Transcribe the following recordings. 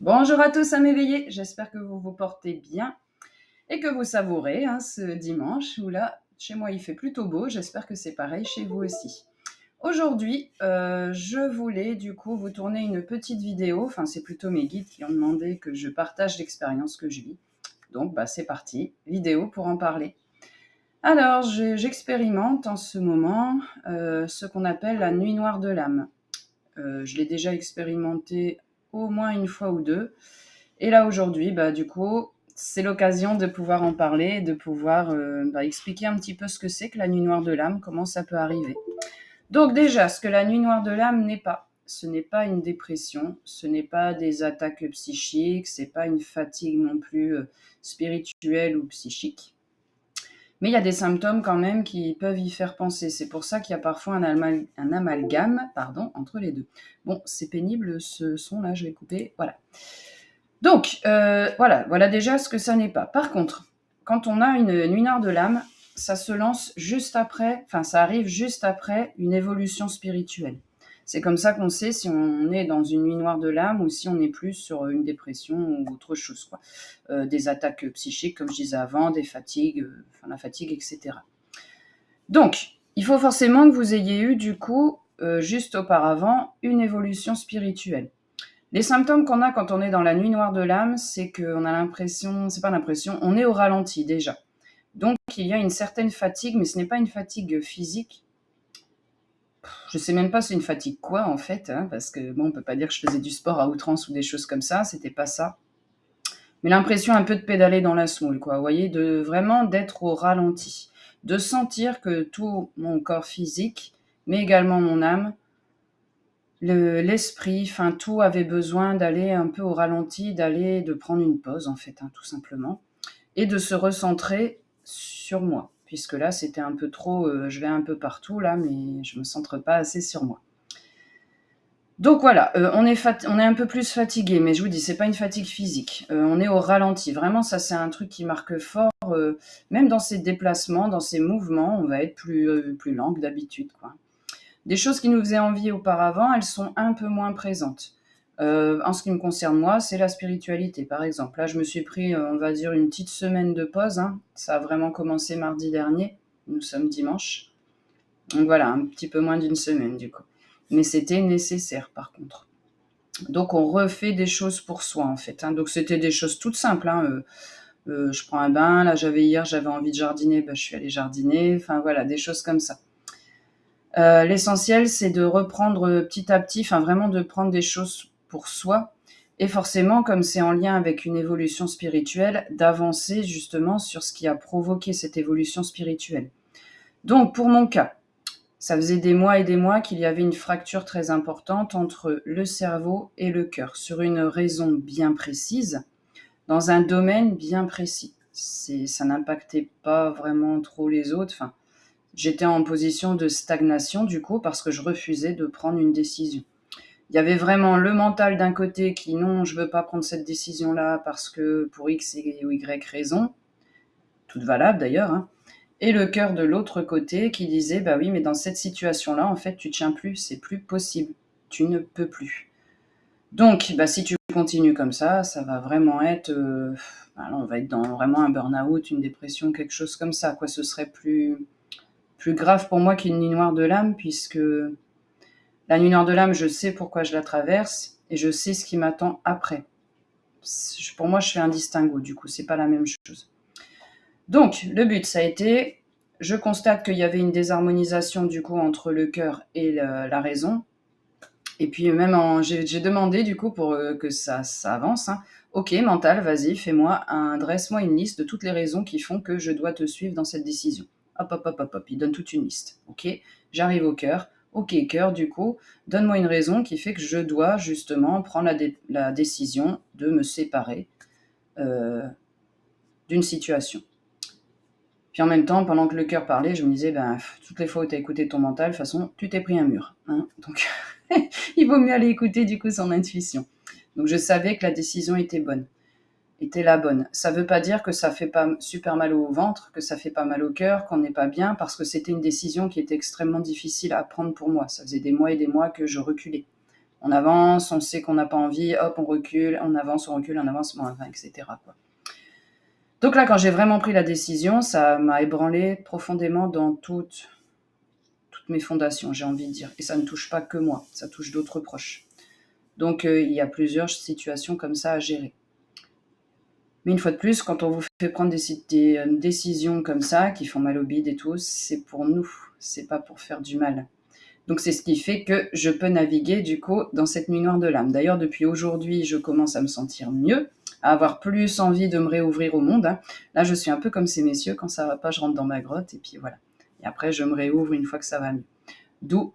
Bonjour à tous à m'éveiller, j'espère que vous vous portez bien et que vous savourez ce dimanche où là, chez moi il fait plutôt beau, j'espère que c'est pareil chez vous aussi. Aujourd'hui, je voulais du coup vous tourner une petite vidéo, enfin c'est plutôt mes guides qui ont demandé que je partage l'expérience que je vis. Donc c'est parti, vidéo pour en parler. Alors, j'expérimente en ce moment ce qu'on appelle la nuit noire de l'âme. Je l'ai déjà expérimenté au moins une fois ou deux. Et là, aujourd'hui, du coup, c'est l'occasion de pouvoir en parler, de pouvoir expliquer un petit peu ce que c'est que la nuit noire de l'âme, comment ça peut arriver. Donc déjà, ce que la nuit noire de l'âme n'est pas, ce n'est pas une dépression, ce n'est pas des attaques psychiques, c'est pas une fatigue non plus spirituelle ou psychique. Mais il y a des symptômes quand même qui peuvent y faire penser. C'est pour ça qu'il y a parfois un amalgame entre les deux. Bon, c'est pénible ce son-là, je vais couper. Voilà. Donc, voilà déjà ce que ça n'est pas. Par contre, quand on a une nuit noire de l'âme, ça se lance juste après, enfin ça arrive juste après une évolution spirituelle. C'est comme ça qu'on sait si on est dans une nuit noire de l'âme ou si on est plus sur une dépression ou autre chose, quoi. Des attaques psychiques, comme je disais avant, des fatigues, la fatigue, etc. Donc, il faut forcément que vous ayez eu, du coup, juste auparavant, une évolution spirituelle. Les symptômes qu'on a quand on est dans la nuit noire de l'âme, c'est qu'on a l'impression, c'est pas l'impression, on est au ralenti déjà. Donc il y a une certaine fatigue, mais ce n'est pas une fatigue physique. Je sais même pas c'est une fatigue quoi en fait, parce que bon, on peut pas dire que je faisais du sport à outrance ou des choses comme ça, c'était pas ça. Mais l'impression un peu de pédaler dans la semoule, quoi. Vous voyez, de vraiment d'être au ralenti, de sentir que tout mon corps physique, mais également mon âme, l'esprit, enfin tout avait besoin d'aller un peu au ralenti, de prendre une pause en fait, tout simplement, et de se recentrer sur moi, puisque là c'était un peu trop, je vais un peu partout là, mais je me centre pas assez sur moi. Donc voilà, on est un peu plus fatigué, mais je vous dis, c'est pas une fatigue physique. On est au ralenti. Vraiment, ça c'est un truc qui marque fort. Même dans ses déplacements, dans ses mouvements, on va être plus lent que d'habitude, quoi. Des choses qui nous faisaient envie auparavant, elles sont un peu moins présentes. En ce qui me concerne moi, c'est la spiritualité, par exemple. Là, je me suis pris, on va dire, une petite semaine de pause. Ça a vraiment commencé mardi dernier. Nous sommes dimanche. Donc voilà, un petit peu moins d'une semaine, du coup. Mais c'était nécessaire, par contre. Donc, on refait des choses pour soi, en fait. Donc, c'était des choses toutes simples. Je prends un bain. Là, j'avais envie de jardiner. Je suis allée jardiner. Enfin, voilà, des choses comme ça. L'essentiel, c'est de reprendre petit à petit, enfin vraiment de prendre des choses pour soi. Et forcément, comme c'est en lien avec une évolution spirituelle, d'avancer justement sur ce qui a provoqué cette évolution spirituelle. Donc, pour mon cas, ça faisait des mois et des mois qu'il y avait une fracture très importante entre le cerveau et le cœur, sur une raison bien précise, dans un domaine bien précis. Ça n'impactait pas vraiment trop les autres. Enfin, j'étais en position de stagnation du coup parce que je refusais de prendre une décision. Il y avait vraiment le mental d'un côté qui non, je veux pas prendre cette décision-là parce que pour X ou Y raison, toute valable d'ailleurs, et le cœur de l'autre côté qui disait bah oui, mais dans cette situation-là, en fait, tu tiens plus, c'est plus possible, tu ne peux plus. Donc, si tu continues comme ça va vraiment être, on va être dans vraiment un burn-out, une dépression, quelque chose comme ça, quoi. Ce serait plus grave pour moi qu'une nuit noire de l'âme, puisque la nuit noire de l'âme, je sais pourquoi je la traverse et je sais ce qui m'attend après. Pour moi, je fais un distinguo, du coup, c'est pas la même chose. Donc, le but, ça a été, je constate qu'il y avait une désharmonisation, du coup, entre le cœur et la raison. Et puis, même, j'ai demandé, du coup, pour que ça avance, ok, mental, vas-y, dresse-moi une liste de toutes les raisons qui font que je dois te suivre dans cette décision. Hop, hop, hop, hop, hop, il donne toute une liste. Ok, j'arrive au cœur. Ok, cœur, du coup, donne-moi une raison qui fait que je dois justement prendre la décision de me séparer d'une situation. Puis en même temps, pendant que le cœur parlait, je me disais, toutes les fois où tu as écouté ton mental, de toute façon, tu t'es pris un mur. Donc, il vaut mieux aller écouter du coup son intuition. Donc je savais que la décision était la bonne. Ça ne veut pas dire que ça fait pas super mal au ventre, que ça fait pas mal au cœur, qu'on n'est pas bien, parce que c'était une décision qui était extrêmement difficile à prendre pour moi. Ça faisait des mois et des mois que je reculais. On avance, on sait qu'on n'a pas envie, hop, on recule, on avance, on recule, on avance, bon, enfin, etc. quoi. Donc là, quand j'ai vraiment pris la décision, ça m'a ébranlé profondément dans toutes mes fondations, j'ai envie de dire. Et ça ne touche pas que moi, ça touche d'autres proches. Donc il y a plusieurs situations comme ça à gérer. Mais une fois de plus, quand on vous fait prendre des décisions comme ça, qui font mal au bide et tout, c'est pour nous, c'est pas pour faire du mal. Donc c'est ce qui fait que je peux naviguer du coup dans cette nuit noire de l'âme. D'ailleurs, depuis aujourd'hui, je commence à me sentir mieux, à avoir plus envie de me réouvrir au monde. Là, je suis un peu comme ces messieurs, quand ça va pas, je rentre dans ma grotte et puis voilà. Et après, je me réouvre une fois que ça va mieux. D'où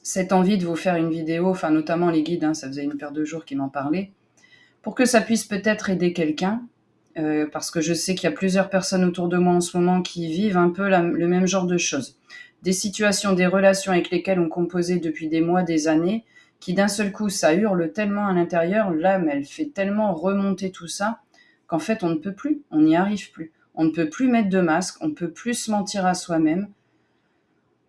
cette envie de vous faire une vidéo, enfin notamment les guides, ça faisait une paire de jours qu'ils m'en parlaient, pour que ça puisse peut-être aider quelqu'un, parce que je sais qu'il y a plusieurs personnes autour de moi en ce moment qui vivent un peu le même genre de choses. Des situations, des relations avec lesquelles on composait depuis des mois, des années, qui d'un seul coup, ça hurle tellement à l'intérieur, l'âme, elle fait tellement remonter tout ça, qu'en fait, on ne peut plus, on n'y arrive plus. On ne peut plus mettre de masque, on ne peut plus se mentir à soi-même,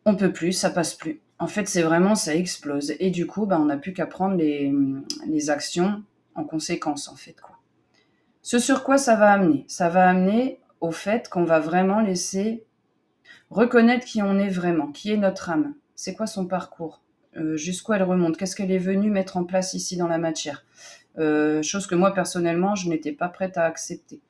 on peut plus, ça passe plus. En fait, c'est vraiment, ça explose. Et du coup, on n'a plus qu'à prendre les actions en conséquence, en fait, quoi. Ce sur quoi ça va amener? Ça va amener au fait qu'on va vraiment laisser reconnaître qui on est vraiment, qui est notre âme. C'est quoi son parcours? Jusqu'où elle remonte? Qu'est-ce qu'elle est venue mettre en place ici dans la matière? Chose que moi, personnellement, je n'étais pas prête à accepter.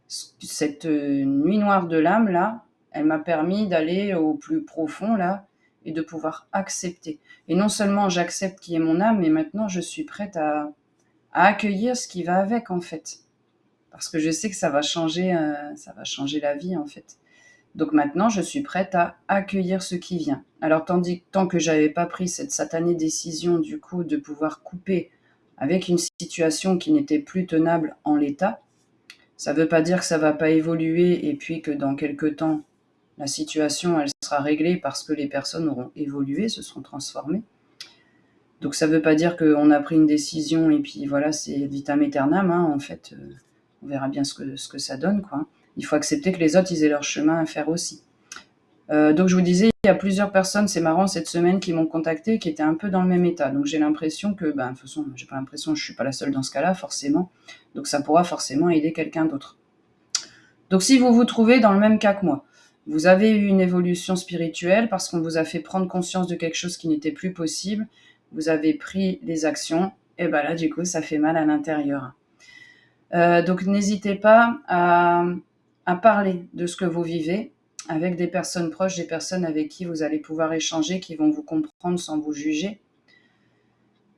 Cette nuit noire de l'âme, là, elle m'a permis d'aller au plus profond, là, et de pouvoir accepter. Et non seulement j'accepte qui est mon âme, mais maintenant je suis prête à accueillir ce qui va avec, en fait. Parce que je sais que ça va changer la vie, en fait. Donc maintenant, je suis prête à accueillir ce qui vient. Alors tant que j'avais pas pris cette satanée décision, du coup, de pouvoir couper avec une situation qui n'était plus tenable en l'état, ça ne veut pas dire que ça ne va pas évoluer et puis que dans quelques temps, la situation, elle sera réglée parce que les personnes auront évolué, se seront transformées. Donc ça ne veut pas dire qu'on a pris une décision et puis voilà, c'est vitam aeternam, en fait. On verra bien ce que ça donne, quoi. Il faut accepter que les autres, ils aient leur chemin à faire aussi. Donc je vous disais, il y a plusieurs personnes, c'est marrant, cette semaine, qui m'ont contacté, qui étaient un peu dans le même état. Donc j'ai l'impression que, de toute façon, j'ai pas l'impression, je suis pas la seule dans ce cas-là, forcément. Donc ça pourra forcément aider quelqu'un d'autre. Donc si vous vous trouvez dans le même cas que moi, vous avez eu une évolution spirituelle parce qu'on vous a fait prendre conscience de quelque chose qui n'était plus possible, vous avez pris les actions, et là, du coup, ça fait mal à l'intérieur. Donc n'hésitez pas à parler de ce que vous vivez avec des personnes proches, des personnes avec qui vous allez pouvoir échanger, qui vont vous comprendre sans vous juger.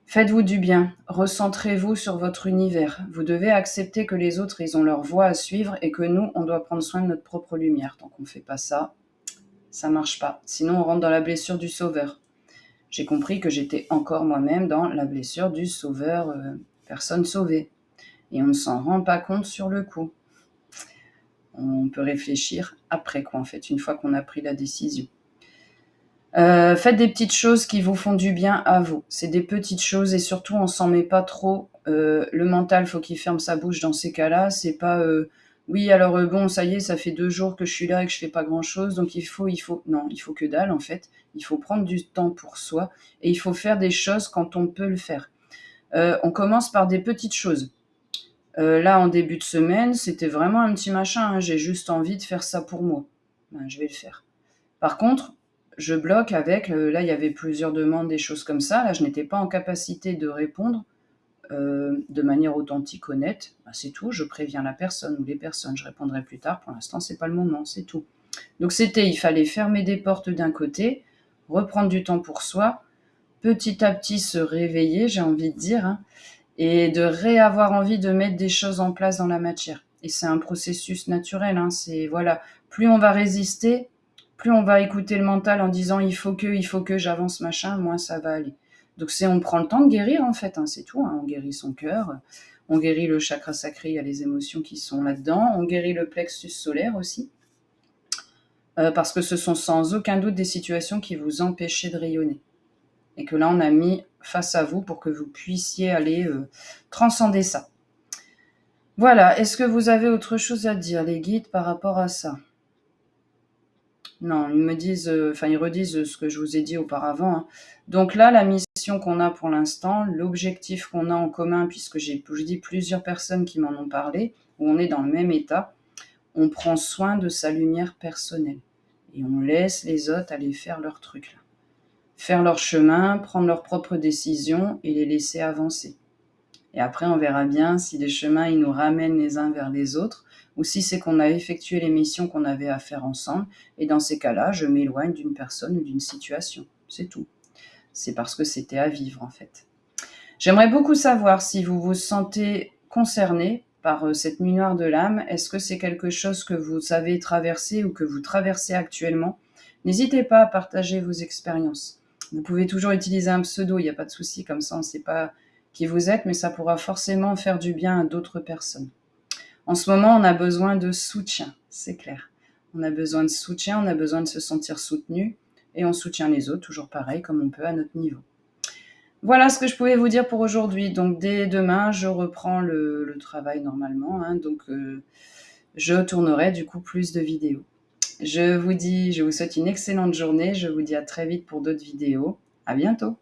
Faites-vous du bien, recentrez-vous sur votre univers. Vous devez accepter que les autres, ils ont leur voie à suivre et que nous, on doit prendre soin de notre propre lumière. Tant qu'on ne fait pas ça, ça ne marche pas. Sinon, on rentre dans la blessure du sauveur. J'ai compris que j'étais encore moi-même dans la blessure du sauveur, personne sauvée. Et on ne s'en rend pas compte sur le coup. On peut réfléchir après, quoi, en fait, une fois qu'on a pris la décision. Faites des petites choses qui vous font du bien à vous. C'est des petites choses et surtout, on s'en met pas trop. Le mental, faut qu'il ferme sa bouche dans ces cas-là. C'est pas oui, alors bon, ça y est, ça fait 2 jours que je suis là et que je fais pas grand-chose, donc il faut. Non, il faut que dalle, en fait. Il faut prendre du temps pour soi et il faut faire des choses quand on peut le faire. On commence par des petites choses. Là, en début de semaine, c'était vraiment un petit machin. J'ai juste envie de faire ça pour moi. Je vais le faire. Par contre, je bloque avec, là, il y avait plusieurs demandes, des choses comme ça. Là, je n'étais pas en capacité de répondre de manière authentique, honnête. C'est tout, je préviens la personne ou les personnes. Je répondrai plus tard. Pour l'instant, c'est pas le moment, c'est tout. Donc, il fallait fermer des portes d'un côté, reprendre du temps pour soi, petit à petit se réveiller, j'ai envie de dire, et de réavoir envie de mettre des choses en place dans la matière. Et c'est un processus naturel. C'est voilà, plus on va résister, plus on va écouter le mental en disant il faut que j'avance machin, moins ça va aller. Donc on prend le temps de guérir, en fait, c'est tout. On guérit son cœur, on guérit le chakra sacré, il y a les émotions qui sont là-dedans, on guérit le plexus solaire aussi, parce que ce sont sans aucun doute des situations qui vous empêchaient de rayonner. Et que là, on a mis face à vous pour que vous puissiez aller transcender ça. Voilà, est-ce que vous avez autre chose à dire, les guides, par rapport à ça? Non, ils me disent, enfin, ils redisent ce que je vous ai dit auparavant, hein. Donc là, la mission qu'on a pour l'instant, l'objectif qu'on a en commun, puisque j'ai je dis plusieurs personnes qui m'en ont parlé, où on est dans le même état, on prend soin de sa lumière personnelle et on laisse les autres aller faire leur truc là. Faire leur chemin, prendre leurs propres décisions et les laisser avancer. Et après, on verra bien si les chemins, ils nous ramènent les uns vers les autres, ou si c'est qu'on a effectué les missions qu'on avait à faire ensemble. Et dans ces cas-là, je m'éloigne d'une personne ou d'une situation. C'est tout. C'est parce que c'était à vivre, en fait. J'aimerais beaucoup savoir si vous vous sentez concerné par cette nuit noire de l'âme. Est-ce que c'est quelque chose que vous avez traversé ou que vous traversez actuellement? N'hésitez pas à partager vos expériences. Vous pouvez toujours utiliser un pseudo, il n'y a pas de souci, comme ça on ne sait pas qui vous êtes, mais ça pourra forcément faire du bien à d'autres personnes. En ce moment, on a besoin de soutien, c'est clair. On a besoin de soutien, on a besoin de se sentir soutenu, et on soutient les autres, toujours pareil, comme on peut à notre niveau. Voilà ce que je pouvais vous dire pour aujourd'hui. Donc dès demain, je reprends le travail normalement, hein, donc je tournerai du coup plus de vidéos. Je vous souhaite une excellente journée, je vous dis à très vite pour d'autres vidéos. À bientôt.